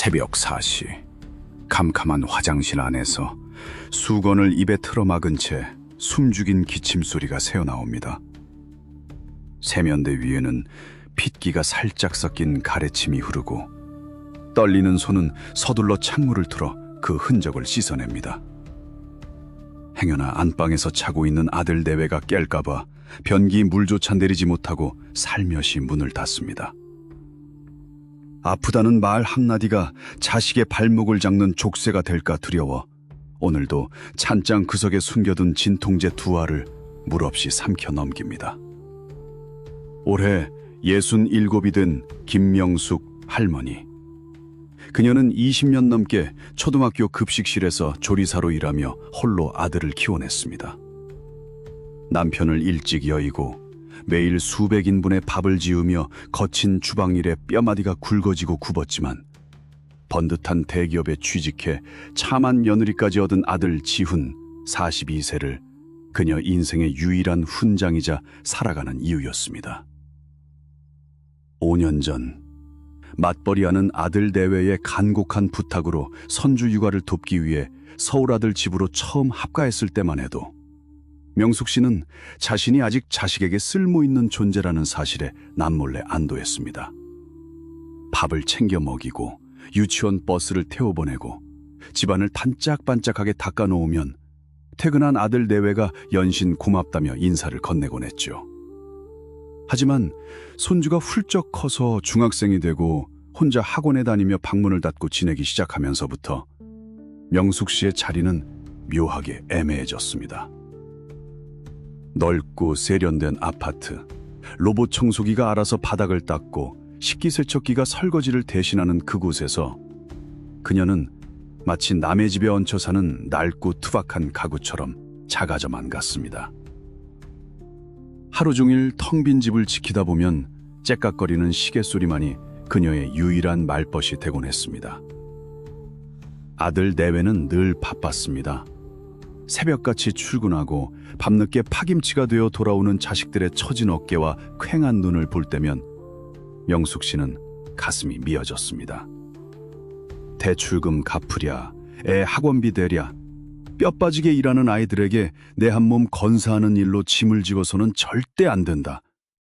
새벽 4시, 캄캄한 화장실 안에서 수건을 입에 틀어막은 채 숨죽인 기침소리가 새어나옵니다. 세면대 위에는 핏기가 살짝 섞인 가래침이 흐르고 떨리는 손은 서둘러 찬물을 틀어 그 흔적을 씻어냅니다. 행여나 안방에서 자고 있는 아들 내외가 깰까봐 변기 물조차 내리지 못하고 살며시 문을 닫습니다. 아프다는 말 한마디가 자식의 발목을 잡는 족쇄가 될까 두려워 오늘도 찬장 그 속에 숨겨둔 진통제 2알을 물없이 삼켜 넘깁니다. 올해 67이 된 김명숙 할머니. 그녀는 20년 넘게 초등학교 급식실에서 조리사로 일하며 홀로 아들을 키워냈습니다. 남편을 일찍 여의고 매일 수백 인분의 밥을 지으며 거친 주방일에 뼈마디가 굵어지고 굽었지만 번듯한 대기업에 취직해 참한 며느리까지 얻은 아들 지훈 42세를 그녀 인생의 유일한 훈장이자 살아가는 이유였습니다. 5년 전 맞벌이하는 아들 내외의 간곡한 부탁으로 선주 육아를 돕기 위해 서울 아들 집으로 처음 합가했을 때만 해도 명숙 씨는 자신이 아직 자식에게 쓸모있는 존재라는 사실에 남몰래 안도했습니다. 밥을 챙겨 먹이고 유치원 버스를 태워보내고 집안을 반짝반짝하게 닦아놓으면 퇴근한 아들 내외가 연신 고맙다며 인사를 건네곤 했죠. 하지만 손주가 훌쩍 커서 중학생이 되고 혼자 학원에 다니며 방문을 닫고 지내기 시작하면서부터 명숙 씨의 자리는 묘하게 애매해졌습니다. 넓고 세련된 아파트, 로봇 청소기가 알아서 바닥을 닦고 식기세척기가 설거지를 대신하는 그곳에서 그녀는 마치 남의 집에 얹혀 사는 낡고 투박한 가구처럼 작아져만 갔습니다. 하루 종일 텅 빈 집을 지키다 보면 째깍거리는 시계 소리만이 그녀의 유일한 말벗이 되곤 했습니다. 아들 내외는 늘 바빴습니다. 새벽같이 출근하고 밤늦게 파김치가 되어 돌아오는 자식들의 처진 어깨와 퀭한 눈을 볼 때면 명숙 씨는 가슴이 미어졌습니다. 대출금 갚으랴, 애 학원비 대랴, 뼈 빠지게 일하는 아이들에게 내 한 몸 건사하는 일로 짐을 지워서는 절대 안 된다.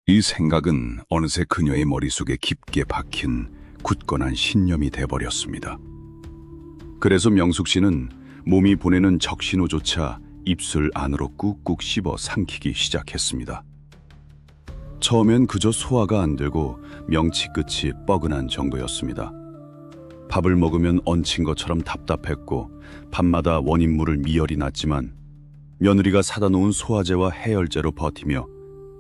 이 생각은 어느새 그녀의 머릿속에 깊게 박힌 굳건한 신념이 돼버렸습니다. 그래서 명숙 씨는 몸이 보내는 적신호조차 입술 안으로 꾹꾹 씹어 삼키기 시작했습니다. 처음엔 그저 소화가 안 되고 명치 끝이 뻐근한 정도였습니다. 밥을 먹으면 얹힌 것처럼 답답했고 밤마다 원인물을 미열이 났지만 며느리가 사다 놓은 소화제와 해열제로 버티며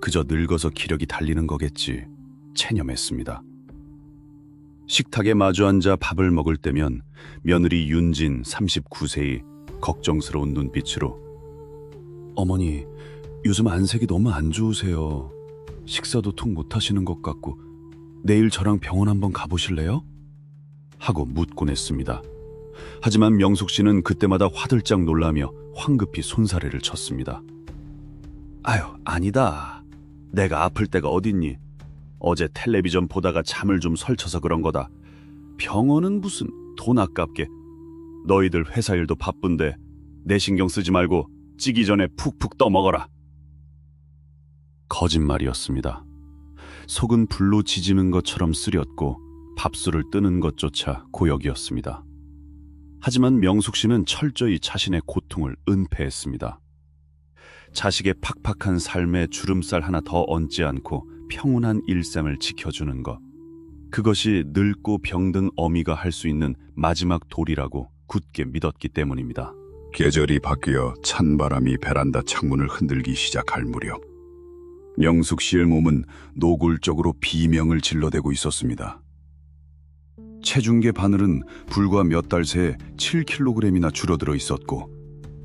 그저 늙어서 기력이 달리는 거겠지 체념했습니다. 식탁에 마주 앉아 밥을 먹을 때면 며느리 윤진 39세의 걱정스러운 눈빛으로 어머니, 요즘 안색이 너무 안 좋으세요. 식사도 통 못하시는 것 같고 내일 저랑 병원 한번 가보실래요? 하고 묻곤 했습니다. 하지만 명숙 씨는 그때마다 화들짝 놀라며 황급히 손사래를 쳤습니다. 아유, 아니다. 내가 아플 때가 어딨니? 어제 텔레비전 보다가 잠을 좀 설쳐서 그런 거다. 병원은 무슨 돈 아깝게. 너희들 회사 일도 바쁜데 내 신경 쓰지 말고 찌기 전에 푹푹 떠먹어라. 거짓말이었습니다. 속은 불로 지지는 것처럼 쓰렸고 밥술을 뜨는 것조차 고역이었습니다. 하지만 명숙 씨는 철저히 자신의 고통을 은폐했습니다. 자식의 팍팍한 삶에 주름살 하나 더 얹지 않고 평온한 일상을 지켜주는 것. 그것이 늙고 병든 어미가 할 수 있는 마지막 도리라고 굳게 믿었기 때문입니다. 계절이 바뀌어 찬바람이 베란다 창문을 흔들기 시작할 무렵 명숙 씨의 몸은 노골적으로 비명을 질러대고 있었습니다. 체중계 바늘은 불과 몇 달 새에 7kg이나 줄어들어 있었고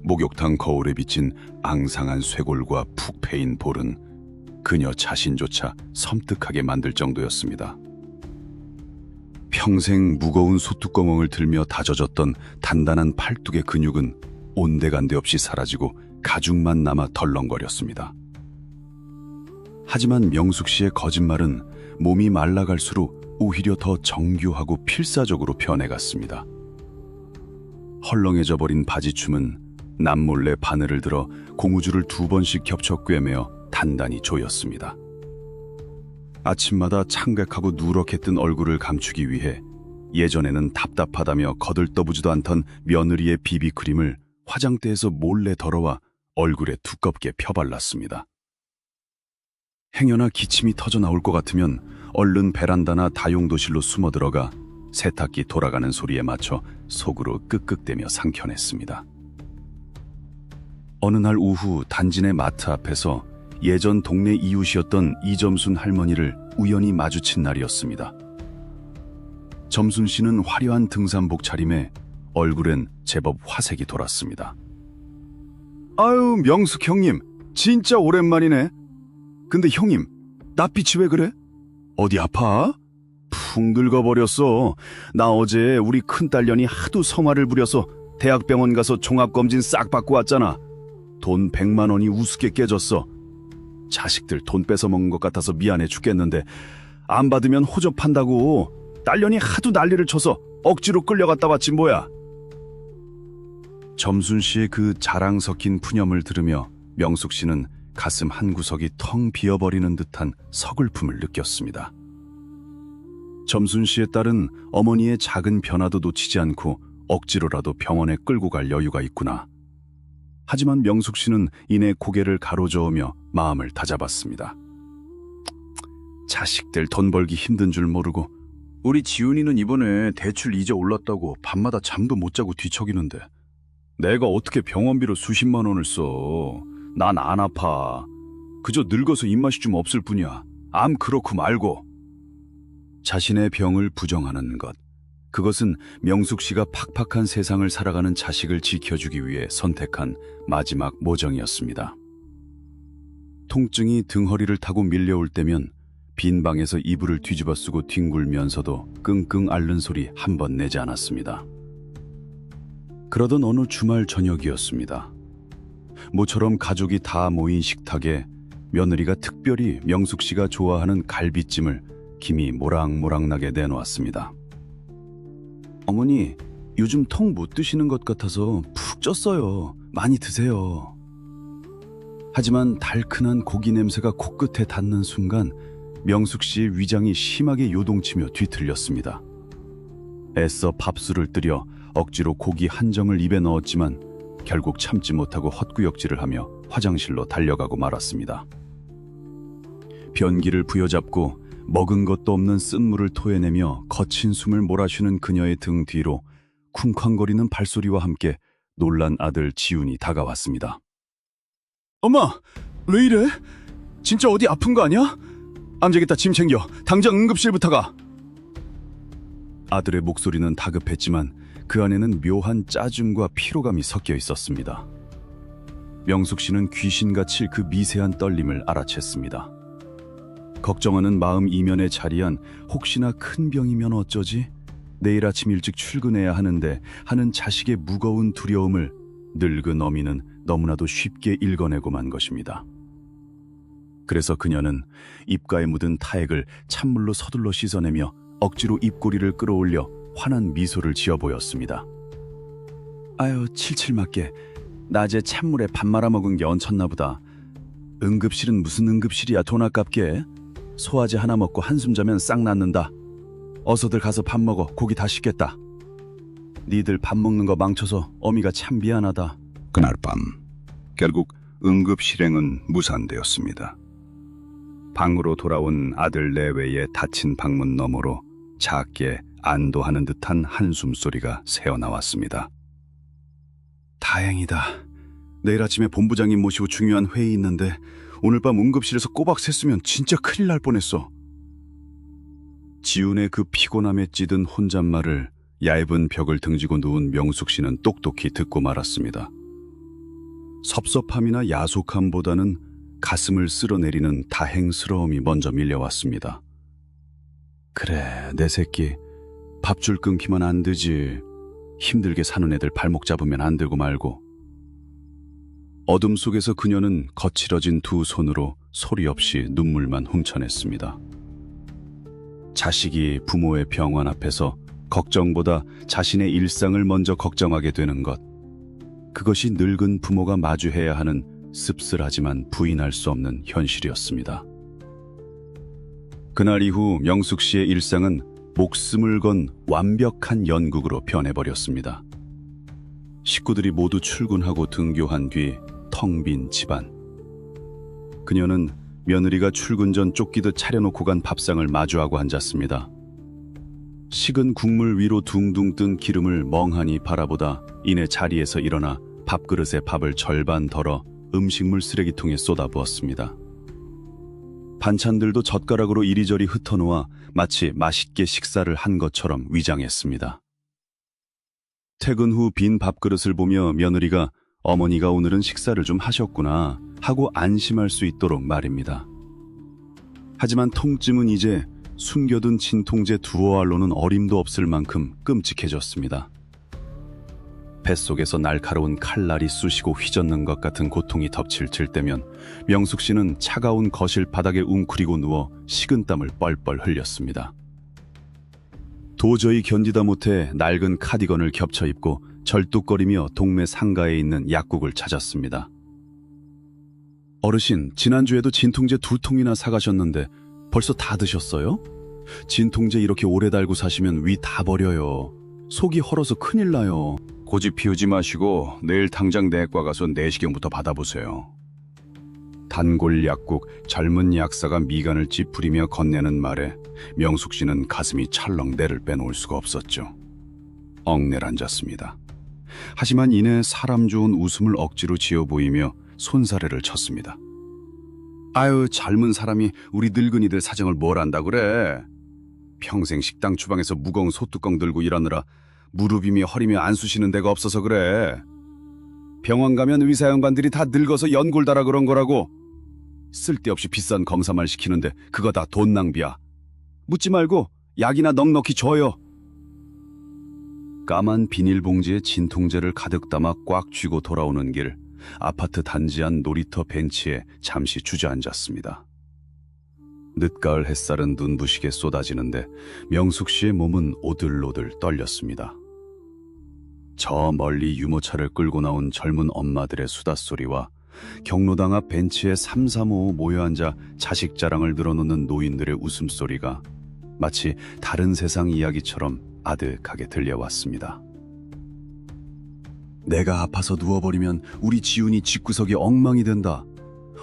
목욕탕 거울에 비친 앙상한 쇄골과 푹 패인 볼은 그녀 자신조차 섬뜩하게 만들 정도였습니다. 평생 무거운 소뚜껑을 들며 다져졌던 단단한 팔뚝의 근육은 온데간데 없이 사라지고 가죽만 남아 덜렁거렸습니다. 하지만 명숙 씨의 거짓말은 몸이 말라갈수록 오히려 더 정교하고 필사적으로 변해갔습니다. 헐렁해져 버린 바지춤은 남몰래 바늘을 들어 고무줄을 2번씩 겹쳐 꿰매어 단단히 조였습니다. 아침마다 창백하고 누렇게 뜬 얼굴을 감추기 위해 예전에는 답답하다며 거들떠보지도 않던 며느리의 비비크림을 화장대에서 몰래 덜어와 얼굴에 두껍게 펴발랐습니다. 행여나 기침이 터져 나올 것 같으면 얼른 베란다나 다용도실로 숨어들어가 세탁기 돌아가는 소리에 맞춰 속으로 끄끄대며 상견했습니다. 어느 날 오후 단지 내 마트 앞에서 예전 동네 이웃이었던 이점순 할머니를 우연히 마주친 날이었습니다. 점순 씨는 화려한 등산복 차림에 얼굴엔 제법 화색이 돌았습니다. 아유, 명숙 형님, 진짜 오랜만이네. 근데 형님, 낯빛이 왜 그래? 어디 아파? 푹 늙어버렸어. 나 어제 우리 큰딸년이 하도 성화를 부려서 대학병원 가서 종합검진 싹 받고 왔잖아. 돈 100만 원이 우습게 깨졌어. 자식들 돈 뺏어먹은 것 같아서 미안해 죽겠는데 안 받으면 호접한다고 딸년이 하도 난리를 쳐서 억지로 끌려갔다 왔지 뭐야. 점순 씨의 그 자랑 섞인 푸념을 들으며 명숙 씨는 가슴 한구석이 텅 비어버리는 듯한 서글픔을 느꼈습니다. 점순 씨의 딸은 어머니의 작은 변화도 놓치지 않고 억지로라도 병원에 끌고 갈 여유가 있구나. 하지만 명숙 씨는 이내 고개를 가로저으며 마음을 다잡았습니다. 자식들 돈 벌기 힘든 줄 모르고 우리 지훈이는 이번에 대출 이자 올랐다고 밤마다 잠도 못 자고 뒤척이는데 내가 어떻게 병원비로 수십만 원을 써. 난 안 아파. 그저 늙어서 입맛이 좀 없을 뿐이야. 암 그렇고 말고. 자신의 병을 부정하는 것. 그것은 명숙 씨가 팍팍한 세상을 살아가는 자식을 지켜주기 위해 선택한 마지막 모정이었습니다. 통증이 등허리를 타고 밀려올 때면 빈 방에서 이불을 뒤집어 쓰고 뒹굴면서도 끙끙 앓는 소리 한 번 내지 않았습니다. 그러던 어느 주말 저녁이었습니다. 모처럼 가족이 다 모인 식탁에 며느리가 특별히 명숙 씨가 좋아하는 갈비찜을 김이 모락모락나게 내놓았습니다. 어머니, 요즘 통 못 드시는 것 같아서 푹 쪘어요. 많이 드세요. 하지만 달큰한 고기 냄새가 코끝에 닿는 순간 명숙 씨의 위장이 심하게 요동치며 뒤틀렸습니다. 애써 밥술을 뜨려 억지로 고기 한 정을 입에 넣었지만 결국 참지 못하고 헛구역질을 하며 화장실로 달려가고 말았습니다. 변기를 부여잡고 먹은 것도 없는 쓴물을 토해내며 거친 숨을 몰아쉬는 그녀의 등 뒤로 쿵쾅거리는 발소리와 함께 놀란 아들 지훈이 다가왔습니다. 엄마, 왜 이래? 진짜 어디 아픈 거 아니야? 안 되겠다, 짐 챙겨. 당장 응급실부터 가. 아들의 목소리는 다급했지만 그 안에는 묘한 짜증과 피로감이 섞여 있었습니다. 명숙 씨는 귀신같이 그 미세한 떨림을 알아챘습니다. 걱정하는 마음 이면에 자리한 혹시나 큰 병이면 어쩌지? 내일 아침 일찍 출근해야 하는데 하는 자식의 무거운 두려움을 늙은 어미는 너무나도 쉽게 읽어내고 만 것입니다. 그래서 그녀는 입가에 묻은 타액을 찬물로 서둘러 씻어내며 억지로 입꼬리를 끌어올려 환한 미소를 지어 보였습니다. 아유, 칠칠 맞게. 낮에 찬물에 밥 말아 먹은 게 얹혔나 보다. 응급실은 무슨 응급실이야, 돈 아깝게. 소화제 하나 먹고 한숨 자면 싹 낫는다. 어서들 가서 밥 먹어. 고기 다 식겠다. 니들 밥 먹는 거 망쳐서 어미가 참 미안하다. 그날 밤 결국 응급 실행은 무산되었습니다. 방으로 돌아온 아들 내외의 닫힌 방문 너머로 작게 안도하는 듯한 한숨소리가 새어나왔습니다. 다행이다. 내일 아침에 본부장님 모시고 중요한 회의 있는데 오늘 밤 응급실에서 꼬박 샜으면 진짜 큰일 날 뻔했어. 지훈의 그 피곤함에 찌든 혼잣말을 얇은 벽을 등지고 누운 명숙 씨는 똑똑히 듣고 말았습니다. 섭섭함이나 야속함보다는 가슴을 쓸어내리는 다행스러움이 먼저 밀려왔습니다. 그래, 내 새끼. 밥줄 끊기만 안 되지. 힘들게 사는 애들 발목 잡으면 안 되고 말고. 어둠 속에서 그녀는 거칠어진 두 손으로 소리 없이 눈물만 훔쳐냈습니다. 자식이 부모의 병환 앞에서 걱정보다 자신의 일상을 먼저 걱정하게 되는 것. 그것이 늙은 부모가 마주해야 하는 씁쓸하지만 부인할 수 없는 현실이었습니다. 그날 이후 명숙 씨의 일상은 목숨을 건 완벽한 연극으로 변해버렸습니다. 식구들이 모두 출근하고 등교한 뒤 텅 빈 집안. 그녀는 며느리가 출근 전 쫓기듯 차려놓고 간 밥상을 마주하고 앉았습니다. 식은 국물 위로 둥둥 뜬 기름을 멍하니 바라보다 이내 자리에서 일어나 밥그릇에 밥을 절반 덜어 음식물 쓰레기통에 쏟아부었습니다. 반찬들도 젓가락으로 이리저리 흩어놓아 마치 맛있게 식사를 한 것처럼 위장했습니다. 퇴근 후 빈 밥그릇을 보며 며느리가 어머니가 오늘은 식사를 좀 하셨구나 하고 안심할 수 있도록 말입니다. 하지만 통증은 이제 숨겨둔 진통제 두어 알로는 어림도 없을 만큼 끔찍해졌습니다. 뱃속에서 날카로운 칼날이 쑤시고 휘젓는 것 같은 고통이 덮칠 때면 명숙 씨는 차가운 거실 바닥에 웅크리고 누워 식은땀을 뻘뻘 흘렸습니다. 도저히 견디다 못해 낡은 카디건을 겹쳐 입고 절뚝거리며 동네 상가에 있는 약국을 찾았습니다. 어르신, 지난주에도 진통제 2통이나 사가셨는데 벌써 다 드셨어요? 진통제 이렇게 오래 달고 사시면 위 다 버려요. 속이 헐어서 큰일 나요. 고집 피우지 마시고 내일 당장 내과 가서 내시경부터 받아보세요. 단골 약국 젊은 약사가 미간을 찌푸리며 건네는 말에 명숙 씨는 가슴이 찰렁 내를 빼놓을 수가 없었죠. 엉내란졌습니다. 하지만 이내 사람 좋은 웃음을 억지로 지어 보이며 손사래를 쳤습니다. 아유, 젊은 사람이 우리 늙은이들 사정을 뭘 안다 그래. 평생 식당 주방에서 무거운 소뚜껑 들고 일하느라 무릎이며 허리며 안 쑤시는 데가 없어서 그래. 병원 가면 의사 양반들이 다 늙어서 연골다라 그런 거라고. 쓸데없이 비싼 검사만 시키는데 그거 다 돈 낭비야. 묻지 말고 약이나 넉넉히 줘요. 까만 비닐봉지에 진통제를 가득 담아 꽉 쥐고 돌아오는 길, 아파트 단지 안 놀이터 벤치에 잠시 주저앉았습니다. 늦가을 햇살은 눈부시게 쏟아지는데 명숙 씨의 몸은 오들오들 떨렸습니다. 저 멀리 유모차를 끌고 나온 젊은 엄마들의 수다소리와 경로당 앞 벤치에 삼삼오오 모여 앉아 자식 자랑을 늘어놓는 노인들의 웃음소리가 마치 다른 세상 이야기처럼 아득하게 들려왔습니다. 내가 아파서 누워버리면 우리 지훈이 집구석이 엉망이 된다.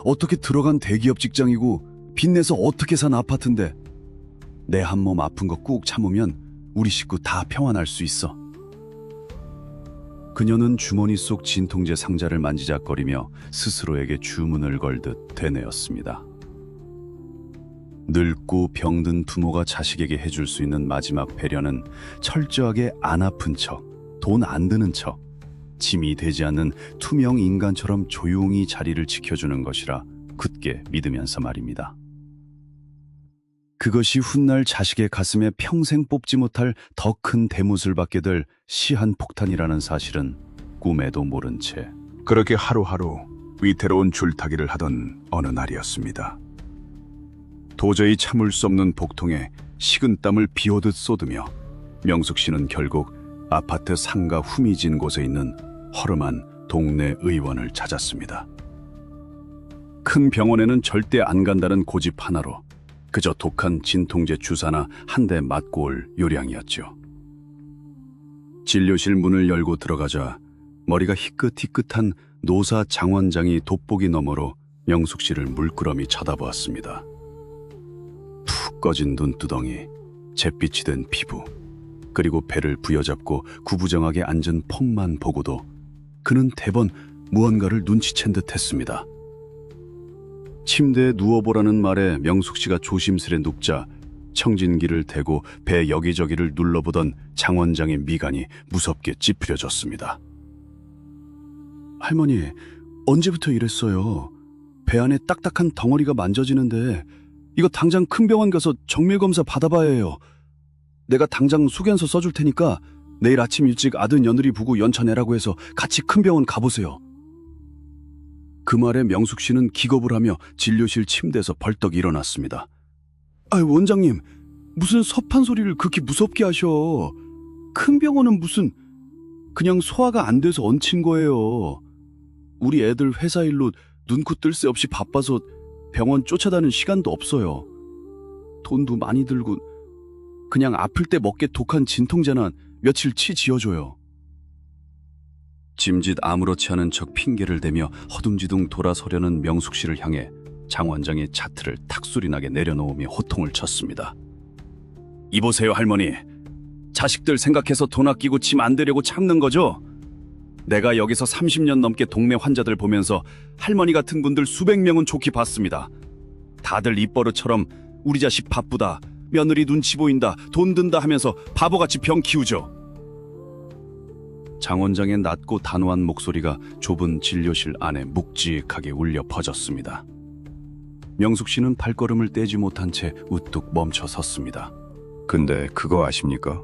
어떻게 들어간 대기업 직장이고 빚내서 어떻게 산 아파트인데 내 한 몸 아픈 거 꾹 참으면 우리 식구 다 평안할 수 있어. 그녀는 주머니 속 진통제 상자를 만지작거리며 스스로에게 주문을 걸듯 되뇌었습니다. 늙고 병든 부모가 자식에게 해줄 수 있는 마지막 배려는 철저하게 안 아픈 척, 돈 안 드는 척, 짐이 되지 않는 투명 인간처럼 조용히 자리를 지켜주는 것이라 굳게 믿으면서 말입니다. 그것이 훗날 자식의 가슴에 평생 뽑지 못할 더 큰 대못을 받게 될 시한폭탄이라는 사실은 꿈에도 모른 채 그렇게 하루하루 위태로운 줄타기를 하던 어느 날이었습니다. 도저히 참을 수 없는 복통에 식은땀을 비오듯 쏟으며 명숙 씨는 결국 아파트 상가 후미진 곳에 있는 허름한 동네 의원을 찾았습니다. 큰 병원에는 절대 안 간다는 고집 하나로 그저 독한 진통제 주사나 한 대 맞고 올 요량이었죠. 진료실 문을 열고 들어가자 머리가 희끗희끗한 노사 장원장이 돋보기 너머로 명숙 씨를 물끄러미 쳐다보았습니다. 푹 꺼진 눈두덩이, 잿빛이 된 피부, 그리고 배를 부여잡고 구부정하게 앉은 폼만 보고도 그는 대번 무언가를 눈치챈 듯 했습니다. 침대에 누워보라는 말에 명숙 씨가 조심스레 눕자 청진기를 대고 배 여기저기를 눌러보던 장 원장의 미간이 무섭게 찌푸려졌습니다. 할머니, 언제부터 이랬어요? 배 안에 딱딱한 덩어리가 만져지는데 이거 당장 큰 병원 가서 정밀검사 받아봐야 해요. 내가 당장 소견서 써줄 테니까 내일 아침 일찍 아들 며느리 보고 연차 내라고 해서 같이 큰 병원 가보세요. 그 말에 명숙 씨는 기겁을 하며 진료실 침대에서 벌떡 일어났습니다. 원장님, 무슨 섭한 소리를 그렇게 무섭게 하셔. 큰 병원은 무슨 그냥 소화가 안 돼서 얹힌 거예요. 우리 애들 회사 일로 눈코 뜰 새 없이 바빠서 병원 쫓아다니는 시간도 없어요. 돈도 많이 들고 그냥 아플 때 먹게 독한 진통제나 며칠 치 지어줘요. 짐짓 아무렇지 않은 척 핑계를 대며 허둥지둥 돌아서려는 명숙 씨를 향해 장 원장이 자트를 탁소리나게 내려놓으며 호통을 쳤습니다. 이보세요, 할머니. 자식들 생각해서 돈 아끼고 짐 안 되려고 참는 거죠? 내가 여기서 30년 넘게 동네 환자들 보면서 할머니 같은 분들 수백 명은 좋게 봤습니다. 다들 입버릇처럼 우리 자식 바쁘다, 며느리 눈치 보인다, 돈 든다 하면서 바보같이 병 키우죠. 장 원장의 낮고 단호한 목소리가 좁은 진료실 안에 묵직하게 울려 퍼졌습니다. 명숙 씨는 발걸음을 떼지 못한 채 우뚝 멈춰 섰습니다. 근데 그거 아십니까?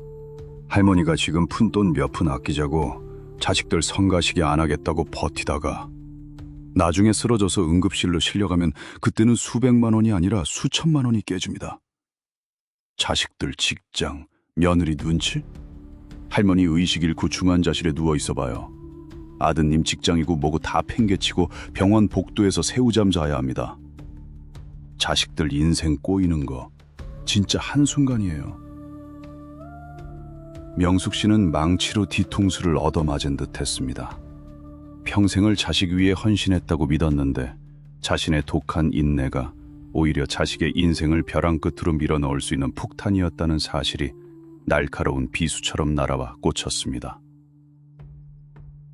할머니가 지금 푼돈 몇 푼 아끼자고 자식들 성가시게 안 하겠다고 버티다가 나중에 쓰러져서 응급실로 실려가면 그때는 수백만 원이 아니라 수천만 원이 깨집니다. 자식들 직장, 며느리 눈치? 할머니 의식 잃고 중환자실에 누워 있어봐요. 아드님 직장이고 뭐고 다 팽개치고 병원 복도에서 새우잠 자야 합니다. 자식들 인생 꼬이는 거 진짜 한순간이에요. 명숙 씨는 망치로 뒤통수를 얻어맞은 듯 했습니다. 평생을 자식 위해 헌신했다고 믿었는데 자신의 독한 인내가 오히려 자식의 인생을 벼랑 끝으로 밀어넣을 수 있는 폭탄이었다는 사실이 날카로운 비수처럼 날아와 꽂혔습니다.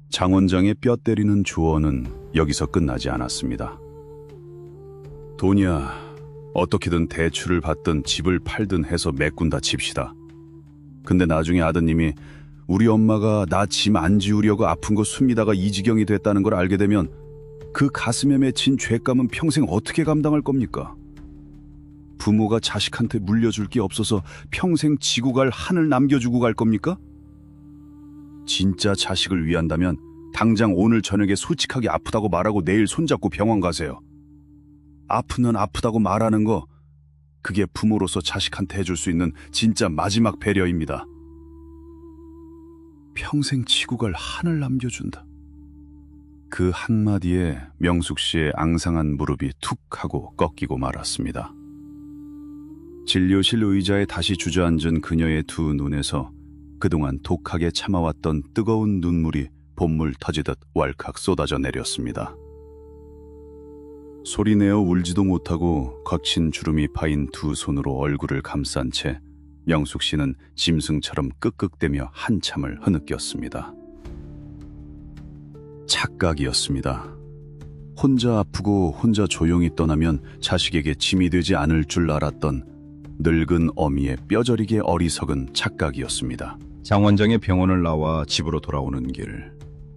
장 원장의 뼈 때리는 조언은 여기서 끝나지 않았습니다. 돈이야 어떻게든 대출을 받든 집을 팔든 해서 메꾼다 칩시다. 근데 나중에 아드님이 우리 엄마가 나 짐 안 지우려고 아픈 거 숨기다가 이 지경이 됐다는 걸 알게 되면 그 가슴에 맺힌 죄감은 평생 어떻게 감당할 겁니까? 부모가 자식한테 물려줄 게 없어서 평생 지고 갈 한을 남겨주고 갈 겁니까? 진짜 자식을 위한다면 당장 오늘 저녁에 솔직하게 아프다고 말하고 내일 손잡고 병원 가세요. 아프면 아프다고 말하는 거 그게 부모로서 자식한테 해줄 수 있는 진짜 마지막 배려입니다. 평생 지고 갈 한을 남겨준다. 그 한마디에 명숙 씨의 앙상한 무릎이 툭 하고 꺾이고 말았습니다. 진료실 의자에 다시 주저앉은 그녀의 두 눈에서 그동안 독하게 참아왔던 뜨거운 눈물이 봇물 터지듯 왈칵 쏟아져 내렸습니다. 소리내어 울지도 못하고 거친 주름이 파인 두 손으로 얼굴을 감싼 채 명숙 씨는 짐승처럼 끄끄대며 한참을 흐느꼈습니다. 착각이었습니다. 혼자 아프고 혼자 조용히 떠나면 자식에게 짐이 되지 않을 줄 알았던 늙은 어미의 뼈저리게 어리석은 착각이었습니다. 장 원장의 병원을 나와 집으로 돌아오는 길,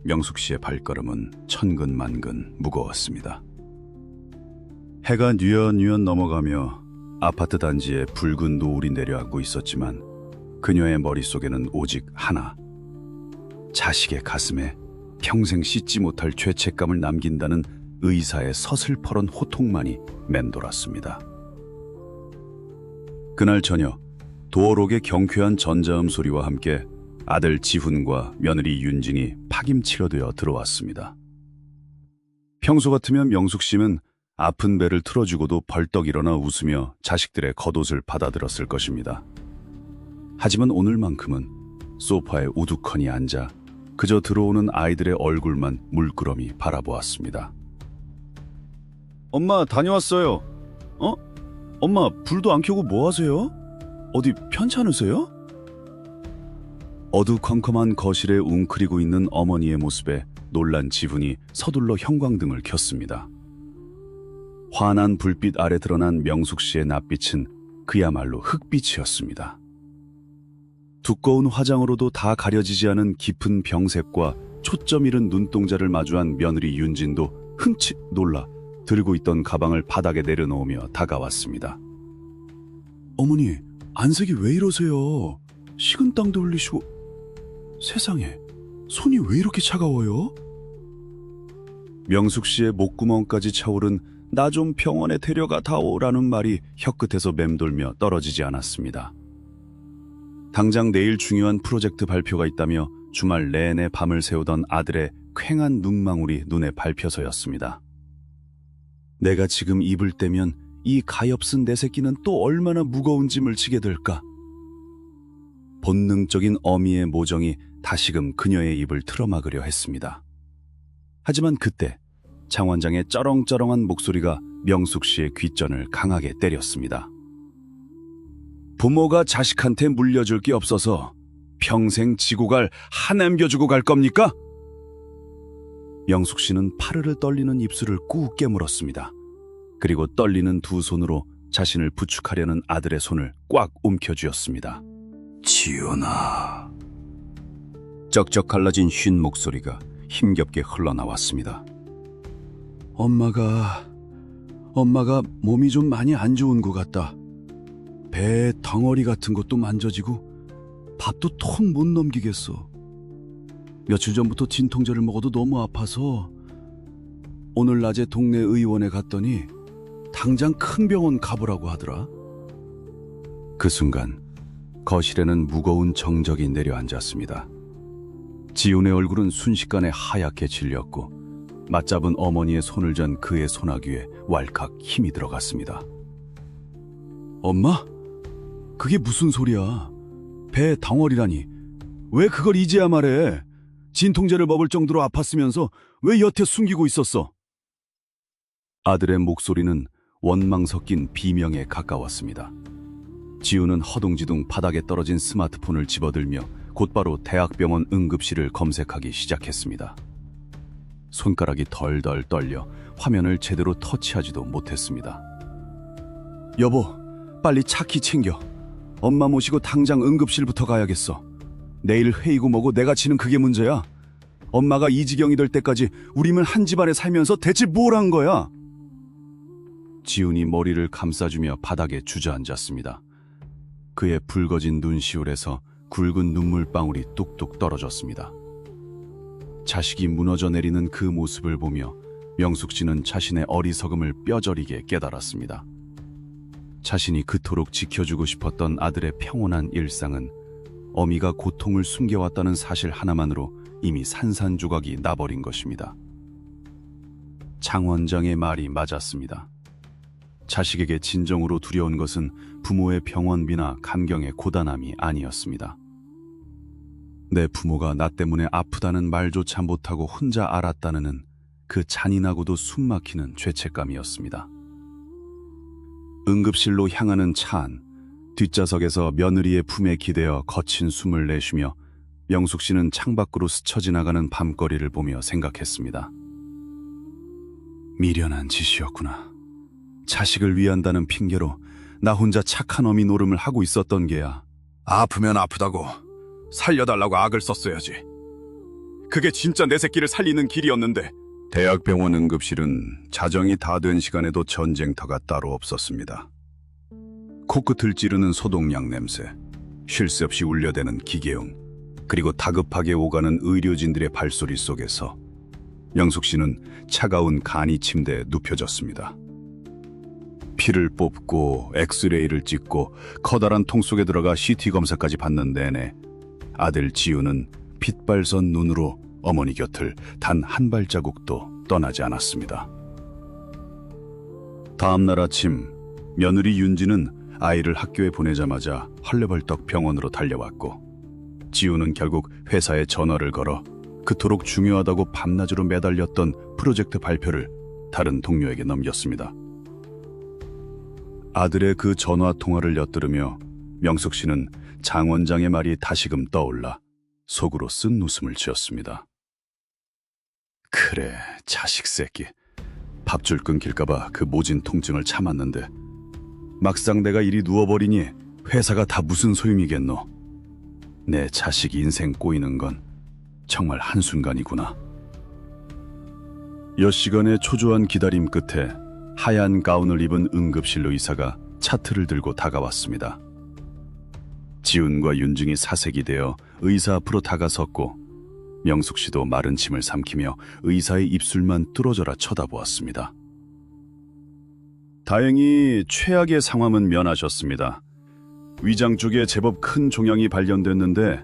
명숙 씨의 발걸음은 천근만근 무거웠습니다. 해가 뉘엿뉘엿 넘어가며 아파트 단지에 붉은 노을이 내려앉고 있었지만 그녀의 머릿속에는 오직 하나, 자식의 가슴에 평생 씻지 못할 죄책감을 남긴다는 의사의 서슬퍼런 호통만이 맴돌았습니다. 그날 저녁 도어록의 경쾌한 전자음 소리와 함께 아들 지훈과 며느리 윤진이 파김치로 되어 들어왔습니다. 평소 같으면 명숙 씨는 아픈 배를 틀어주고도 벌떡 일어나 웃으며 자식들의 겉옷을 받아들었을 것입니다. 하지만 오늘만큼은 소파에 우두커니 앉아 그저 들어오는 아이들의 얼굴만 물끄러미 바라보았습니다. 엄마 다녀왔어요. 엄마 불도 안 켜고 뭐 하세요? 어디 편찮으세요? 어두컴컴한 거실에 웅크리고 있는 어머니의 모습에 놀란 지훈이 서둘러 형광등을 켰습니다. 환한 불빛 아래 드러난 명숙 씨의 낯빛은 그야말로 흑빛이었습니다. 두꺼운 화장으로도 다 가려지지 않은 깊은 병색과 초점 잃은 눈동자를 마주한 며느리 윤진도 흠칫 놀라 들고 있던 가방을 바닥에 내려놓으며 다가왔습니다. 어머니, 안색이 왜 이러세요? 식은 땀도 흘리시고... 세상에, 손이 왜 이렇게 차가워요? 명숙 씨의 목구멍까지 차오른 나 좀 병원에 데려가 다오라는 말이 혀끝에서 맴돌며 떨어지지 않았습니다. 당장 내일 중요한 프로젝트 발표가 있다며 주말 내내 밤을 새우던 아들의 퀭한 눈망울이 눈에 밟혀서였습니다. 내가 지금 입을 떼면 이 가엾은 내 새끼는 또 얼마나 무거운 짐을 지게 될까? 본능적인 어미의 모정이 다시금 그녀의 입을 틀어막으려 했습니다. 하지만 그때 장 원장의 쩌렁쩌렁한 목소리가 명숙 씨의 귓전을 강하게 때렸습니다. 부모가 자식한테 물려줄 게 없어서 평생 지고 하남겨주고 갈 겁니까? 명숙 씨는 파르르 떨리는 입술을 꾹 깨물었습니다. 그리고 떨리는 두 손으로 자신을 부축하려는 아들의 손을 꽉 움켜쥐었습니다. 지훈아. 쩍쩍 갈라진 쉰 목소리가 힘겹게 흘러나왔습니다. 엄마가 몸이 좀 많이 안 좋은 것 같다. 배에 덩어리 같은 것도 만져지고 밥도 통 못 넘기겠어. 며칠 전부터 진통제를 먹어도 너무 아파서 오늘 낮에 동네 의원에 갔더니 당장 큰 병원 가보라고 하더라. 그 순간 거실에는 무거운 정적이 내려앉았습니다. 지훈의 얼굴은 순식간에 하얗게 질렸고 맞잡은 어머니의 손을 잔 그의 소나귀에 왈칵 힘이 들어갔습니다. 엄마? 그게 무슨 소리야? 배 덩어리라니. 왜 그걸 이제야 말해? 진통제를 먹을 정도로 아팠으면서 왜 여태 숨기고 있었어? 아들의 목소리는 원망 섞인 비명에 가까웠습니다. 지우는 허둥지둥 바닥에 떨어진 스마트폰을 집어들며 곧바로 대학병원 응급실을 검색하기 시작했습니다. 손가락이 덜덜 떨려 화면을 제대로 터치하지도 못했습니다. 여보, 빨리 차 키 챙겨. 엄마 모시고 당장 응급실부터 가야겠어. 내일 회의고 뭐고 내가 지는 그게 문제야. 엄마가 이 지경이 될 때까지 우리는 한 집안에 살면서 대체 뭘 한 거야? 지훈이 머리를 감싸주며 바닥에 주저앉았습니다. 그의 붉어진 눈시울에서 굵은 눈물방울이 뚝뚝 떨어졌습니다. 자식이 무너져 내리는 그 모습을 보며 명숙 씨는 자신의 어리석음을 뼈저리게 깨달았습니다. 자신이 그토록 지켜주고 싶었던 아들의 평온한 일상은 어미가 고통을 숨겨왔다는 사실 하나만으로 이미 산산조각이 나버린 것입니다. 장 원장의 말이 맞았습니다. 자식에게 진정으로 두려운 것은 부모의 병원비나 감경의 고단함이 아니었습니다. 내 부모가 나 때문에 아프다는 말조차 못하고 혼자 알았다는 그 잔인하고도 숨막히는 죄책감이었습니다. 응급실로 향하는 차 안, 뒷좌석에서 며느리의 품에 기대어 거친 숨을 내쉬며 명숙 씨는 창밖으로 스쳐 지나가는 밤거리를 보며 생각했습니다. 미련한 짓이었구나. 자식을 위한다는 핑계로 나 혼자 착한 어미 노름을 하고 있었던 게야. 아프면 아프다고 살려달라고 악을 썼어야지. 그게 진짜 내 새끼를 살리는 길이었는데. 대학병원 응급실은 자정이 다 된 시간에도 전쟁터가 따로 없었습니다. 코끝을 찌르는 소독약 냄새, 쉴 새 없이 울려대는 기계음, 그리고 다급하게 오가는 의료진들의 발소리 속에서 명숙 씨는 차가운 간이 침대에 눕혀졌습니다. 피를 뽑고 엑스레이를 찍고 커다란 통 속에 들어가 CT 검사까지 받는 내내 아들 지우는 핏발선 눈으로 어머니 곁을 단 한 발자국도 떠나지 않았습니다. 다음 날 아침 며느리 윤지는 아이를 학교에 보내자마자 헐레벌떡 병원으로 달려왔고 지우는 결국 회사에 전화를 걸어 그토록 중요하다고 밤낮으로 매달렸던 프로젝트 발표를 다른 동료에게 넘겼습니다. 아들의 그 전화 통화를 엿들으며 명숙 씨는 장 원장의 말이 다시금 떠올라 속으로 쓴 웃음을 지었습니다. 그래, 자식 새끼. 밥줄 끊길까봐 그 모진 통증을 참았는데 막상 내가 이리 누워버리니 회사가 다 무슨 소용이겠노. 내 자식 인생 꼬이는 건 정말 한순간이구나. 몇 시간의 초조한 기다림 끝에 하얀 가운을 입은 응급실 의사가 차트를 들고 다가왔습니다. 지훈과 윤중이 사색이 되어 의사 앞으로 다가섰고 명숙 씨도 마른 침을 삼키며 의사의 입술만 뚫어져라 쳐다보았습니다. 다행히 최악의 상황은 면하셨습니다. 위장 쪽에 제법 큰 종양이 발견됐는데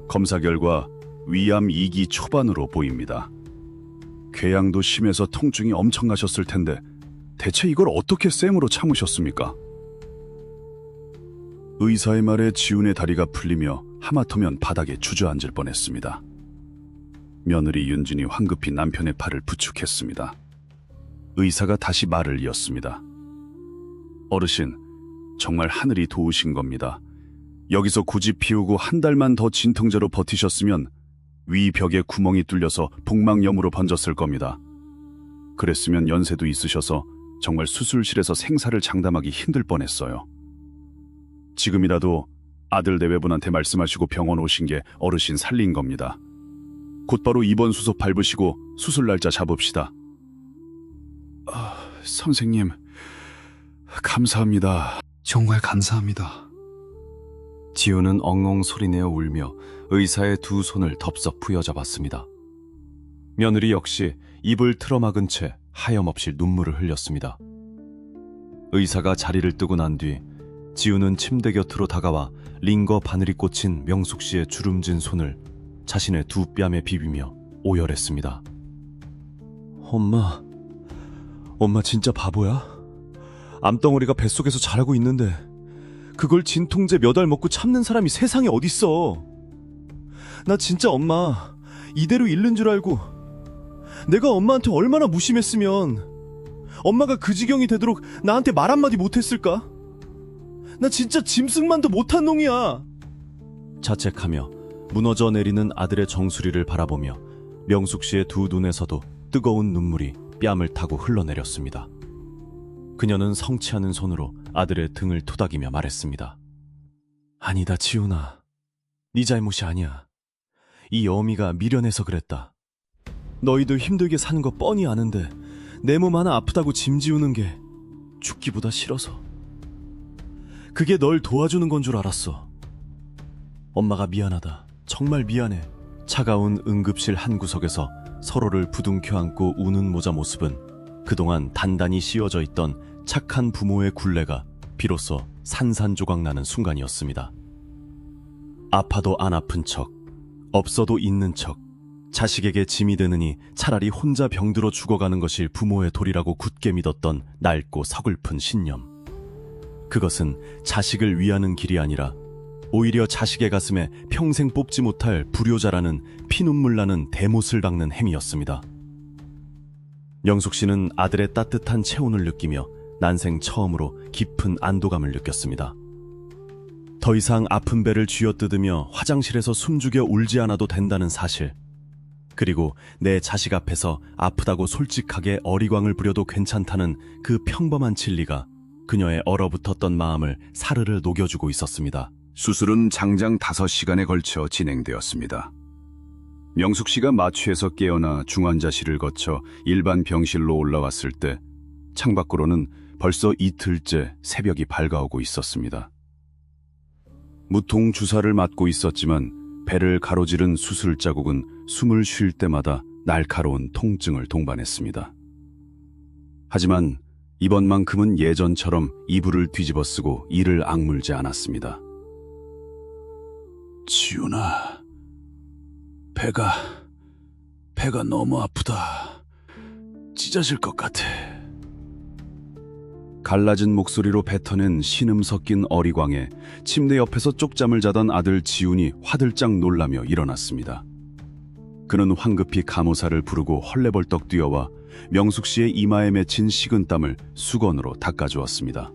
검사 결과 위암 2기 초반으로 보입니다. 궤양도 심해서 통증이 엄청나셨을 텐데 대체 이걸 어떻게 쌩으로 참으셨습니까? 의사의 말에 지훈의 다리가 풀리며 하마터면 바닥에 주저앉을 뻔했습니다. 며느리 윤진이 황급히 남편의 팔을 부축했습니다. 의사가 다시 말을 이었습니다. 어르신, 정말 하늘이 도우신 겁니다. 여기서 굳이 피우고 한 달만 더 진통제로 버티셨으면 위 벽에 구멍이 뚫려서 복막염으로 번졌을 겁니다. 그랬으면 연세도 있으셔서 정말 수술실에서 생사를 장담하기 힘들 뻔했어요. 지금이라도 아들 내외분한테 말씀하시고 병원 오신 게 어르신 살린 겁니다. 곧바로 입원 수속 밟으시고 수술 날짜 잡읍시다. 선생님, 감사합니다. 정말 감사합니다. 지우는 엉엉 소리내어 울며 의사의 두 손을 덥석 부여잡았습니다. 며느리 역시 입을 틀어막은 채 하염없이 눈물을 흘렸습니다. 의사가 자리를 뜨고 난 뒤 지우는 침대 곁으로 다가와 링거 바늘이 꽂힌 명숙 씨의 주름진 손을 자신의 두 뺨에 비비며 오열했습니다. 엄마 진짜 바보야? 암덩어리가 뱃속에서 자라고 있는데 그걸 진통제 몇 알 먹고 참는 사람이 세상에 어딨어. 나 진짜 엄마 이대로 잃는 줄 알고 내가 엄마한테 얼마나 무심했으면 엄마가 그 지경이 되도록 나한테 말 한마디 못했을까? 나 진짜 짐승만도 못한 놈이야. 자책하며 무너져 내리는 아들의 정수리를 바라보며 명숙 씨의 두 눈에서도 뜨거운 눈물이 뺨을 타고 흘러내렸습니다. 그녀는 성치 않은 손으로 아들의 등을 토닥이며 말했습니다. 아니다, 지훈아. 네 잘못이 아니야. 이 어미가 미련해서 그랬다. 너희들 힘들게 사는 거 뻔히 아는데 내 몸 하나 아프다고 짐 지우는 게 죽기보다 싫어서. 그게 널 도와주는 건 줄 알았어. 엄마가 미안하다. 정말 미안해. 차가운 응급실 한 구석에서 서로를 부둥켜 안고 우는 모자 모습은 그동안 단단히 씌워져 있던 착한 부모의 굴레가 비로소 산산조각 나는 순간이었습니다. 아파도 안 아픈 척, 없어도 있는 척, 자식에게 짐이 되느니 차라리 혼자 병들어 죽어가는 것이 부모의 도리라고 굳게 믿었던 낡고 서글픈 신념. 그것은 자식을 위하는 길이 아니라 오히려 자식의 가슴에 평생 뽑지 못할 불효자라는 피눈물 나는 대못을 박는 행위였습니다. 명숙 씨는 아들의 따뜻한 체온을 느끼며 난생 처음으로 깊은 안도감을 느꼈습니다. 더 이상 아픈 배를 쥐어뜯으며 화장실에서 숨죽여 울지 않아도 된다는 사실, 그리고 내 자식 앞에서 아프다고 솔직하게 어리광을 부려도 괜찮다는 그 평범한 진리가 그녀의 얼어붙었던 마음을 사르르 녹여주고 있었습니다. 수술은 장장 5시간에 걸쳐 진행되었습니다. 명숙 씨가 마취에서 깨어나 중환자실을 거쳐 일반 병실로 올라왔을 때 창밖으로는 벌써 이틀째 새벽이 밝아오고 있었습니다. 무통 주사를 맞고 있었지만 배를 가로지른 수술 자국은 숨을 쉴 때마다 날카로운 통증을 동반했습니다. 하지만 이번만큼은 예전처럼 이불을 뒤집어쓰고 이를 악물지 않았습니다. 지훈아, 배가 너무 아프다. 찢어질 것 같아. 갈라진 목소리로 뱉어낸 신음 섞인 어리광에 침대 옆에서 쪽잠을 자던 아들 지훈이 화들짝 놀라며 일어났습니다. 그는 황급히 간호사를 부르고 헐레벌떡 뛰어와 명숙 씨의 이마에 맺힌 식은땀을 수건으로 닦아주었습니다.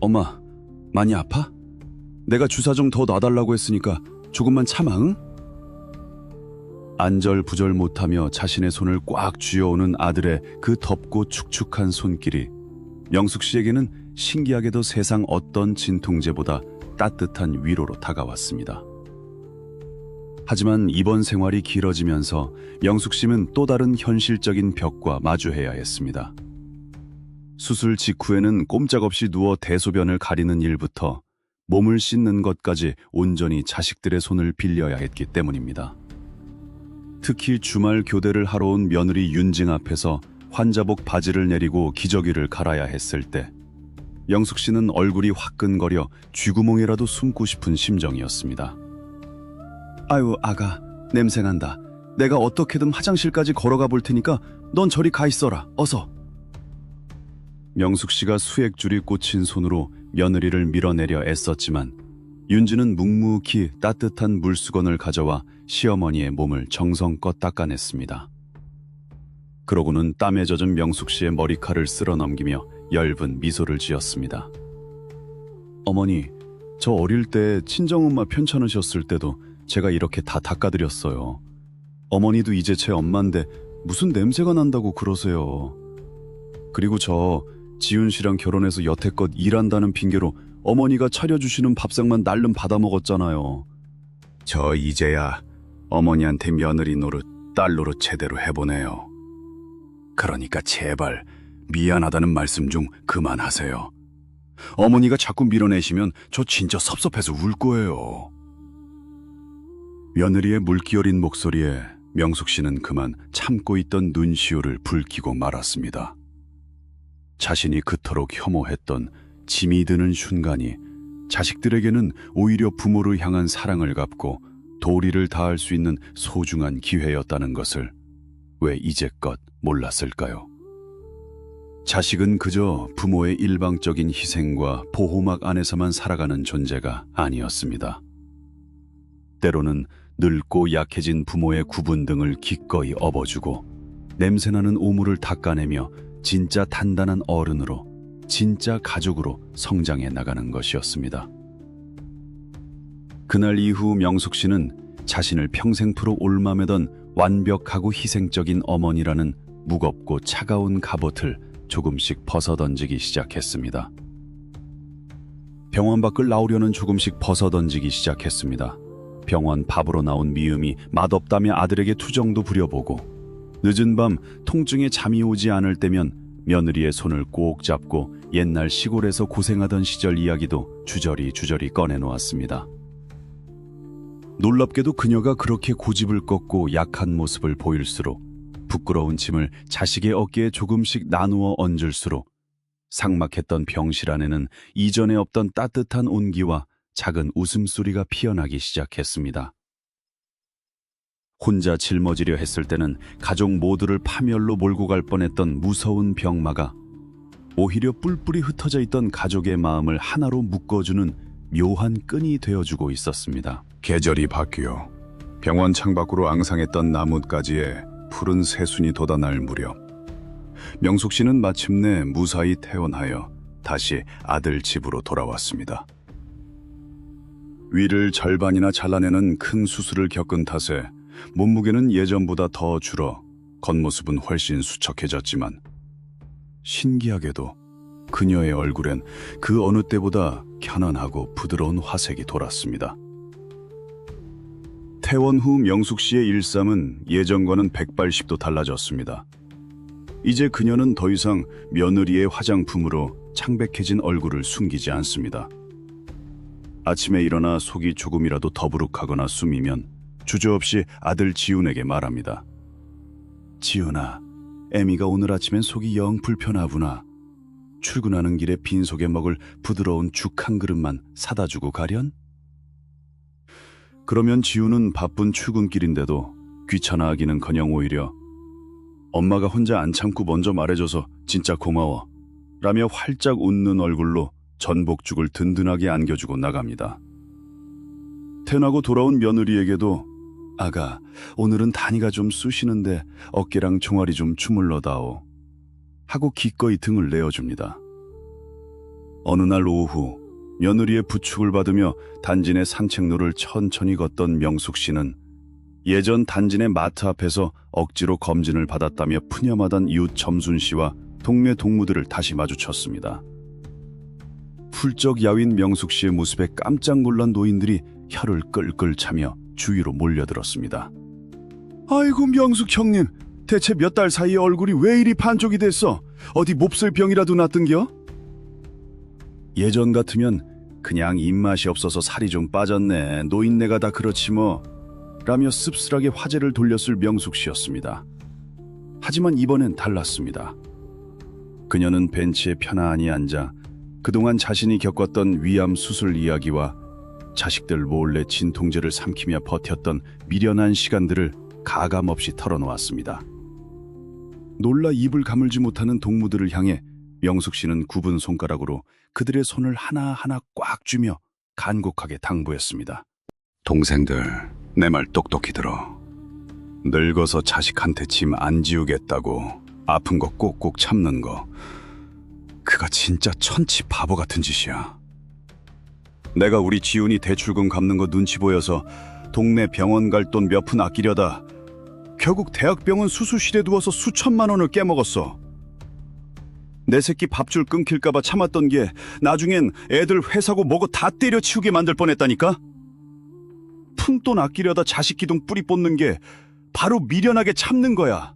엄마, 많이 아파? 내가 주사 좀 더 놔달라고 했으니까 조금만 참아, 응? 안절부절 못하며 자신의 손을 꽉 쥐어오는 아들의 그 덥고 축축한 손길이 명숙 씨에게는 신기하게도 세상 어떤 진통제보다 따뜻한 위로로 다가왔습니다. 하지만 입원 생활이 길어지면서 명숙 씨는 또 다른 현실적인 벽과 마주해야 했습니다. 수술 직후에는 꼼짝없이 누워 대소변을 가리는 일부터 몸을 씻는 것까지 온전히 자식들의 손을 빌려야 했기 때문입니다. 특히 주말 교대를 하러 온 며느리 윤징 앞에서 환자복 바지를 내리고 기저귀를 갈아야 했을 때 명숙 씨는 얼굴이 화끈거려 쥐구멍이라도 숨고 싶은 심정이었습니다. 아유, 아가, 냄새난다. 내가 어떻게든 화장실까지 걸어가 볼 테니까 넌 저리 가 있어라, 어서. 명숙 씨가 수액줄이 꽂힌 손으로 며느리를 밀어내려 애썼지만 윤지는 묵묵히 따뜻한 물수건을 가져와 시어머니의 몸을 정성껏 닦아냈습니다. 그러고는 땀에 젖은 명숙 씨의 머리칼을 쓸어 넘기며 엷은 미소를 지었습니다. 어머니, 저 어릴 때 친정엄마 편찮으셨을 때도 제가 이렇게 다 닦아드렸어요. 어머니도 이제 제 엄마인데 무슨 냄새가 난다고 그러세요. 그리고 저 지훈 씨랑 결혼해서 여태껏 일한다는 핑계로 어머니가 차려주시는 밥상만 날름 받아먹었잖아요. 저 이제야 어머니한테 며느리 노릇 딸 노릇 제대로 해보네요. 그러니까 제발 미안하다는 말씀 좀 그만하세요. 어머니가 자꾸 밀어내시면 저 진짜 섭섭해서 울 거예요. 며느리의 물기 어린 목소리에 명숙 씨는 그만 참고 있던 눈시울을 붉히고 말았습니다. 자신이 그토록 혐오했던 짐이 드는 순간이 자식들에게는 오히려 부모를 향한 사랑을 갚고 도리를 다할 수 있는 소중한 기회였다는 것을 왜 이제껏 몰랐을까요? 자식은 그저 부모의 일방적인 희생과 보호막 안에서만 살아가는 존재가 아니었습니다. 때로는 늙고 약해진 부모의 구분 등을 기꺼이 업어주고 냄새나는 오물을 닦아내며 진짜 단단한 어른으로, 진짜 가족으로 성장해 나가는 것이었습니다. 그날 이후 명숙 씨는 자신을 평생토록 올마매던 완벽하고 희생적인 어머니라는 무겁고 차가운 갑옷을 조금씩 벗어던지기 시작했습니다. 병원 밖을 나오려는 조금씩 벗어던지기 시작했습니다. 병원 밥으로 나온 미음이 맛없다며 아들에게 투정도 부려보고 늦은 밤 통증에 잠이 오지 않을 때면 며느리의 손을 꼭 잡고 옛날 시골에서 고생하던 시절 이야기도 주저리 꺼내놓았습니다. 놀랍게도 그녀가 그렇게 고집을 꺾고 약한 모습을 보일수록 부끄러운 짐을 자식의 어깨에 조금씩 나누어 얹을수록 삭막했던 병실 안에는 이전에 없던 따뜻한 온기와 작은 웃음소리가 피어나기 시작했습니다. 혼자 짊어지려 했을 때는 가족 모두를 파멸로 몰고 갈 뻔했던 무서운 병마가 오히려 뿔뿔이 흩어져 있던 가족의 마음을 하나로 묶어주는 묘한 끈이 되어주고 있었습니다. 계절이 바뀌어 병원 창밖으로 앙상했던 나뭇가지에 푸른 새순이 돋아날 무렵 명숙 씨는 마침내 무사히 퇴원하여 다시 아들 집으로 돌아왔습니다. 위를 절반이나 잘라내는 큰 수술을 겪은 탓에 몸무게는 예전보다 더 줄어 겉모습은 훨씬 수척해졌지만 신기하게도 그녀의 얼굴엔 그 어느 때보다 편안하고 부드러운 화색이 돌았습니다. 퇴원 후 명숙 씨의 일상은 예전과는 180도 달라졌습니다. 이제 그녀는 더 이상 며느리의 화장품으로 창백해진 얼굴을 숨기지 않습니다. 아침에 일어나 속이 조금이라도 더부룩하거나 숨이면 주저없이 아들 지훈에게 말합니다. 지훈아, 애미가 오늘 아침엔 속이 영 불편하구나. 출근하는 길에 빈속에 먹을 부드러운 죽 한 그릇만 사다 주고 가련? 그러면 지훈은 바쁜 출근길인데도 귀찮아하기는커녕 오히려 엄마가 혼자 안 참고 먼저 말해줘서 진짜 고마워 라며 활짝 웃는 얼굴로 전복죽을 든든하게 안겨주고 나갑니다. 퇴근하고 돌아온 며느리에게도 아가, 오늘은 다니가 좀 쑤시는데 어깨랑 종아리 좀 주물러다오 하고 기꺼이 등을 내어줍니다. 어느 날 오후 며느리의 부축을 받으며 단진의 산책로를 천천히 걷던 명숙 씨는 예전 단진의 마트 앞에서 억지로 검진을 받았다며 푸념하던 이웃 점순 씨와 동네 동무들을 다시 마주쳤습니다. 훌쩍 야윈 명숙 씨의 모습에 깜짝 놀란 노인들이 혀를 끌끌 차며 주위로 몰려들었습니다. 아이고 명숙 형님, 대체 몇 달 사이에 얼굴이 왜 이리 반쪽이 됐어? 어디 몹쓸 병이라도 났던겨? 예전 같으면 그냥 입맛이 없어서 살이 좀 빠졌네, 노인네가 다 그렇지 뭐 라며 씁쓸하게 화제를 돌렸을 명숙 씨였습니다. 하지만 이번엔 달랐습니다. 그녀는 벤치에 편안히 앉아 그동안 자신이 겪었던 위암 수술 이야기와 자식들 몰래 진통제를 삼키며 버텼던 미련한 시간들을 가감없이 털어놓았습니다. 놀라 입을 가물지 못하는 동무들을 향해 명숙 씨는 굽은 손가락으로 그들의 손을 하나하나 꽉 쥐며 간곡하게 당부했습니다. 동생들, 내 말 똑똑히 들어. 늙어서 자식한테 짐 안 지우겠다고 아픈 거 꼭꼭 참는 거, 그가 진짜 천치 바보 같은 짓이야. 내가 우리 지훈이 대출금 갚는 거 눈치 보여서 동네 병원 갈 돈 몇 푼 아끼려다 결국 대학병원 수술실에 두어서 수천만 원을 깨먹었어. 내 새끼 밥줄 끊길까봐 참았던 게 나중엔 애들 회사고 뭐고 다 때려치우게 만들 뻔했다니까? 푼돈 아끼려다 자식 기둥 뿌리 뽑는 게 바로 미련하게 참는 거야.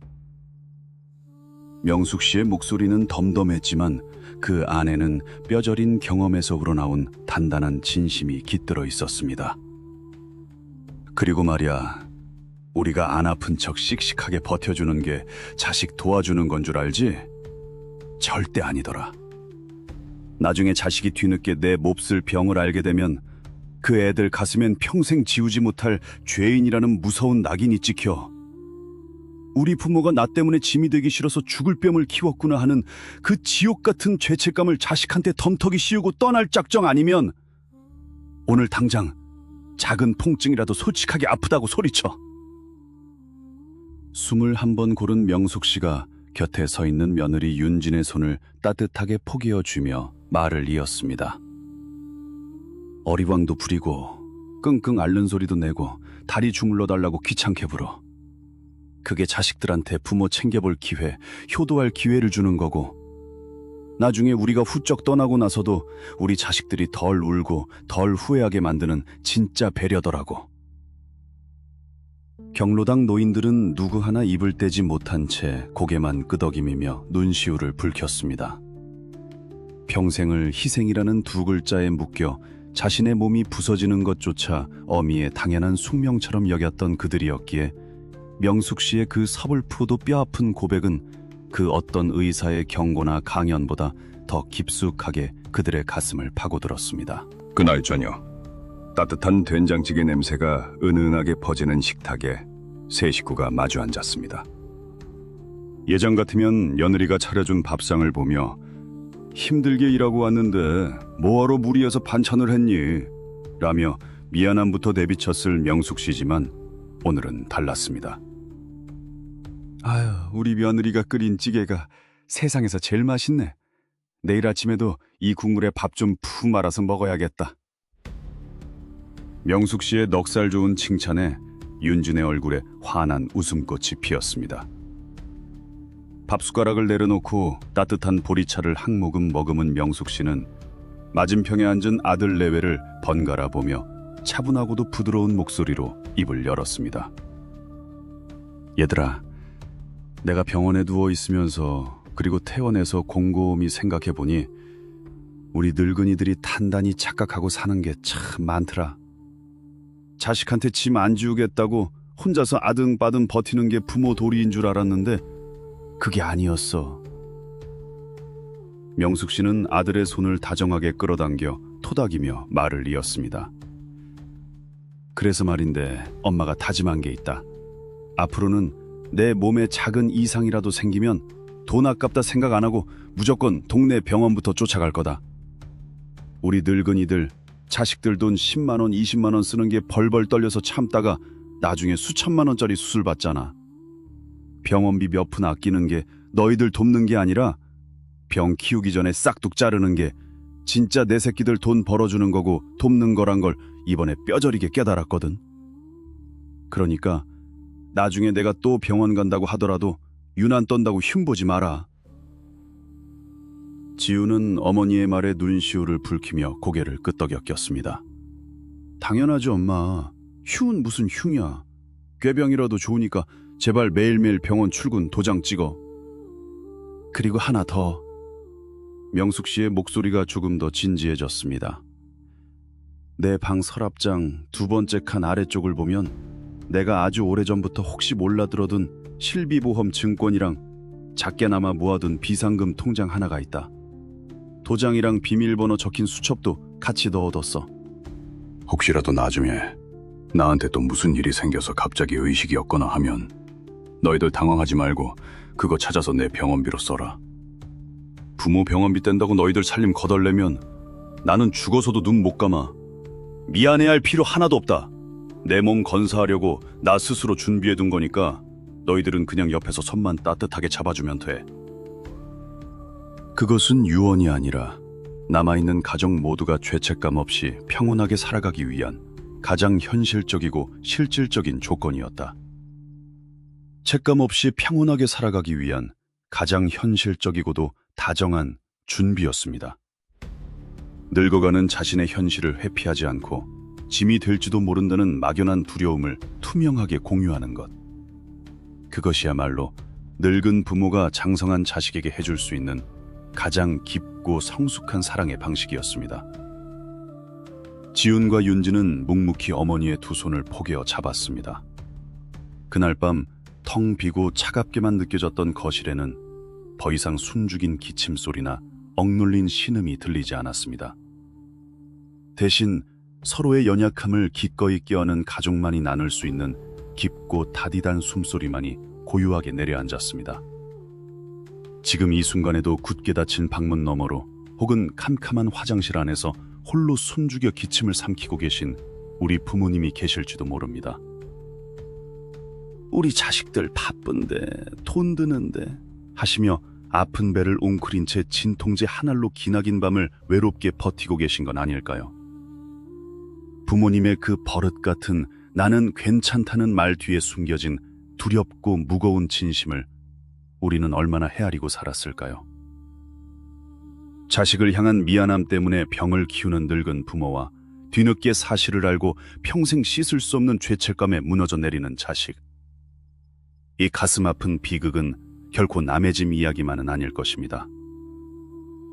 명숙 씨의 목소리는 덤덤했지만 그 안에는 뼈저린 경험에서 우러나온 단단한 진심이 깃들어 있었습니다. 그리고 말이야, 우리가 안 아픈 척 씩씩하게 버텨주는 게 자식 도와주는 건 줄 알지? 절대 아니더라. 나중에 자식이 뒤늦게 내 몹쓸 병을 알게 되면 그 애들 가슴엔 평생 지우지 못할 죄인이라는 무서운 낙인이 찍혀. 우리 부모가 나 때문에 짐이 되기 싫어서 죽을 뺨을 키웠구나 하는 그 지옥 같은 죄책감을 자식한테 덤터기 씌우고 떠날 작정 아니면 오늘 당장 작은 통증이라도 솔직하게 아프다고 소리쳐. 숨을 한 번 고른 명숙 씨가 곁에 서 있는 며느리 윤진의 손을 따뜻하게 포개어주며 말을 이었습니다. 어리광도 부리고 끙끙 앓는 소리도 내고 다리 주물러 달라고 귀찮게 불어. 그게 자식들한테 부모 챙겨볼 기회, 효도할 기회를 주는 거고, 나중에 우리가 훌쩍 떠나고 나서도 우리 자식들이 덜 울고 덜 후회하게 만드는 진짜 배려더라고. 경로당 노인들은 누구 하나 입을 떼지 못한 채 고개만 끄덕이며 눈시울을 붉혔습니다. 평생을 희생이라는 두 글자에 묶여 자신의 몸이 부서지는 것조차 어미의 당연한 숙명처럼 여겼던 그들이었기에 명숙 씨의 그 서글프도 뼈아픈 고백은 그 어떤 의사의 경고나 강연보다 더 깊숙하게 그들의 가슴을 파고들었습니다. 그날 저녁, 따뜻한 된장찌개 냄새가 은은하게 퍼지는 식탁에 세 식구가 마주 앉았습니다. 예전 같으면 며느리가 차려준 밥상을 보며 힘들게 일하고 왔는데 뭐하러 무리해서 반찬을 했니? 라며 미안함부터 내비쳤을 명숙 씨지만 오늘은 달랐습니다. 아유, 우리 며느리가 끓인 찌개가 세상에서 제일 맛있네. 내일 아침에도 이 국물에 밥 좀 푹 말아서 먹어야겠다. 명숙 씨의 넉살 좋은 칭찬에 윤진의 얼굴에 환한 웃음꽃이 피었습니다. 밥숟가락을 내려놓고 따뜻한 보리차를 한 모금 머금은 명숙 씨는 맞은편에 앉은 아들 내외를 번갈아 보며 차분하고도 부드러운 목소리로 입을 열었습니다. 얘들아, 내가 병원에 누워 있으면서 그리고 퇴원해서 곰곰이 생각해보니 우리 늙은이들이 단단히 착각하고 사는 게 참 많더라. 자식한테 짐 안 지우겠다고 혼자서 아등바등 버티는 게 부모 도리인 줄 알았는데 그게 아니었어. 명숙 씨는 아들의 손을 다정하게 끌어당겨 토닥이며 말을 이었습니다. 그래서 말인데 엄마가 다짐한 게 있다. 앞으로는 내 몸에 작은 이상이라도 생기면 돈 아깝다 생각 안 하고 무조건 동네 병원부터 쫓아갈 거다. 우리 늙은이들 자식들 돈 10만 원, 20만 원 쓰는 게 벌벌 떨려서 참다가 나중에 수천만 원짜리 수술 받잖아. 병원비 몇 푼 아끼는 게 너희들 돕는 게 아니라 병 키우기 전에 싹둑 자르는 게 진짜 내 새끼들 돈 벌어주는 거고 돕는 거란 걸 이번에 뼈저리게 깨달았거든. 그러니까 나중에 내가 또 병원 간다고 하더라도 유난 떤다고 흉보지 마라. 지우는 어머니의 말에 눈시울을 붉히며 고개를 끄덕였겼습니다. 당연하죠, 엄마. 흉은 무슨 흉이야. 꾀병이라도 좋으니까 제발 매일매일 병원 출근 도장 찍어. 그리고 하나 더. 명숙 씨의 목소리가 조금 더 진지해졌습니다. 내 방 서랍장 두 번째 칸 아래쪽을 보면 내가 아주 오래전부터 혹시 몰라 들어둔 실비보험 증권이랑 작게나마 모아둔 비상금 통장 하나가 있다. 도장이랑 비밀번호 적힌 수첩도 같이 넣어뒀어. 혹시라도 나중에 나한테 또 무슨 일이 생겨서 갑자기 의식이 없거나 하면 너희들 당황하지 말고 그거 찾아서 내 병원비로 써라. 부모 병원비 뗀다고 너희들 살림 거덜내면 나는 죽어서도 눈 못 감아. 미안해할 필요 하나도 없다. 내 몸 건사하려고 나 스스로 준비해둔 거니까 너희들은 그냥 옆에서 손만 따뜻하게 잡아주면 돼. 그것은 유언이 아니라 남아있는 가족 모두가 죄책감 없이 평온하게 살아가기 위한 가장 현실적이고 실질적인 조건이었다. 책감 없이 평온하게 살아가기 위한 가장 현실적이고도 다정한 준비였습니다. 늙어가는 자신의 현실을 회피하지 않고 짐이 될지도 모른다는 막연한 두려움을 투명하게 공유하는 것. 그것이야말로 늙은 부모가 장성한 자식에게 해줄 수 있는 가장 깊고 성숙한 사랑의 방식이었습니다. 지훈과 윤지는 묵묵히 어머니의 두 손을 포개어 잡았습니다. 그날 밤 텅 비고 차갑게만 느껴졌던 거실에는 더 이상 숨죽인 기침 소리나 억눌린 신음이 들리지 않았습니다. 대신 서로의 연약함을 기꺼이 껴안은 가족만이 나눌 수 있는 깊고 다디단 숨소리만이 고요하게 내려앉았습니다. 지금 이 순간에도 굳게 닫힌 방문 너머로 혹은 캄캄한 화장실 안에서 홀로 숨죽여 기침을 삼키고 계신 우리 부모님이 계실지도 모릅니다. 우리 자식들 바쁜데 돈 드는데 하시며 아픈 배를 웅크린 채 진통제 한 알로 기나긴 밤을 외롭게 버티고 계신 건 아닐까요? 부모님의 그 버릇 같은 나는 괜찮다는 말 뒤에 숨겨진 두렵고 무거운 진심을 우리는 얼마나 헤아리고 살았을까요? 자식을 향한 미안함 때문에 병을 키우는 늙은 부모와 뒤늦게 사실을 알고 평생 씻을 수 없는 죄책감에 무너져 내리는 자식. 이 가슴 아픈 비극은 결코 남의 짐 이야기만은 아닐 것입니다.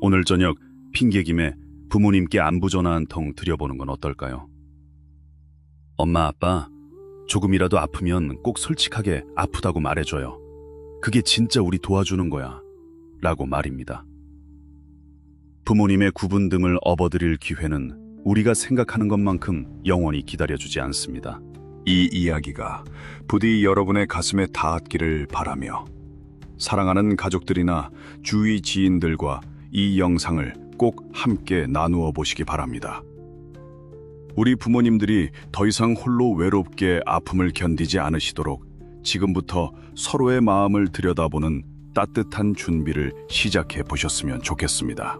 오늘 저녁 핑계김에 부모님께 안부 전화 한 통 드려보는 건 어떨까요? 엄마, 아빠, 조금이라도 아프면 꼭 솔직하게 아프다고 말해줘요. 그게 진짜 우리 도와주는 거야. 라고 말입니다. 부모님의 구분 듬을 업어드릴 기회는 우리가 생각하는 것만큼 영원히 기다려주지 않습니다. 이 이야기가 부디 여러분의 가슴에 닿았기를 바라며 사랑하는 가족들이나 주위 지인들과 이 영상을 꼭 함께 나누어 보시기 바랍니다. 우리 부모님들이 더 이상 홀로 외롭게 아픔을 견디지 않으시도록 지금부터 서로의 마음을 들여다보는 따뜻한 준비를 시작해 보셨으면 좋겠습니다.